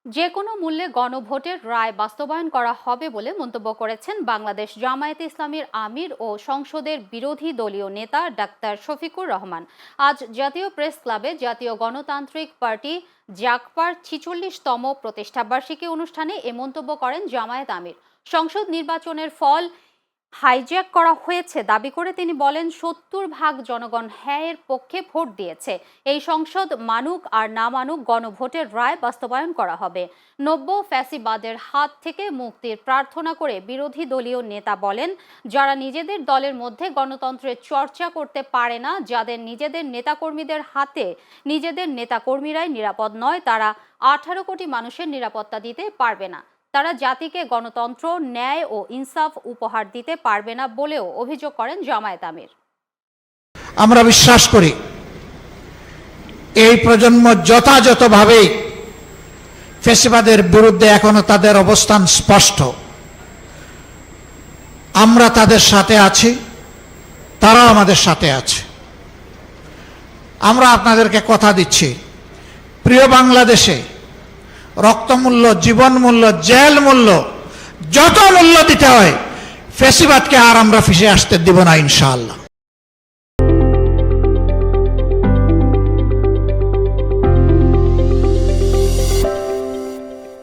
যে কোনো মূল্যে গণভোটের রায় বাস্তবায়ন করা হবে বলে মন্তব্য করেছেন বাংলাদেশ জামায়াতে ইসলামীর আমির ও সংসদের বিরোধী দলীয় নেতা ডাক্তার শফিকুর রহমান। আজ জাতীয় প্রেস ক্লাবে জাতীয় গণতান্ত্রিক পার্টি জাগপার ৪৬তম প্রতিষ্ঠাবার্ষিকী অনুষ্ঠানে এ মন্তব্য করেন জামায়াত আমির। সংসদ নির্বাচনের ফল হাইজ্যাক করা হয়েছে দাবি করে তিনি বলেন, ৭০% জনগণ হ্যাঁ এর পক্ষে ভোট দিয়েছে। এই সংসদ মানুক আর না মানুক গণভোটের রায় বাস্তবায়ন করা হবে। নব্য ফ্যাসিবাদের হাত থেকে মুক্তির প্রার্থনা করে বিরোধী দলীয় নেতা বলেন, যারা নিজেদের দলের মধ্যে গণতন্ত্রের চর্চা করতে পারে না, যাদের নিজেদের নেতাকর্মীদের হাতে নিজেদের নেতাকর্মীরাই নিরাপদ নয়, তারা ১৮ কোটি মানুষের নিরাপত্তা দিতে পারবে না। তারা জাতিকে গণতন্ত্র, ন্যায় ও ইনসাফ উপহার দিতে পারবে না বলেও অভিযোগ করেন জামায়াত আমির। আমরা বিশ্বাস করি এই প্রজন্ম যথাযথভাবে ফ্যাসিবাদের বিরুদ্ধে এখনো তাদের অবস্থান স্পষ্ট। আমরা তাদের সাথে আছি, তারাও আমাদের সাথে আছে। আমরা আপনাদেরকে কথা দিচ্ছি, প্রিয় বাংলাদেশে রক্তমূল্য, জীবন মূল্য, জেল মূল্য, যত মূল্য দিতে হয় ফ্যাসিবাদকে আর আমরা ফিরে আসতে দিব না ইনশাআল্লাহ।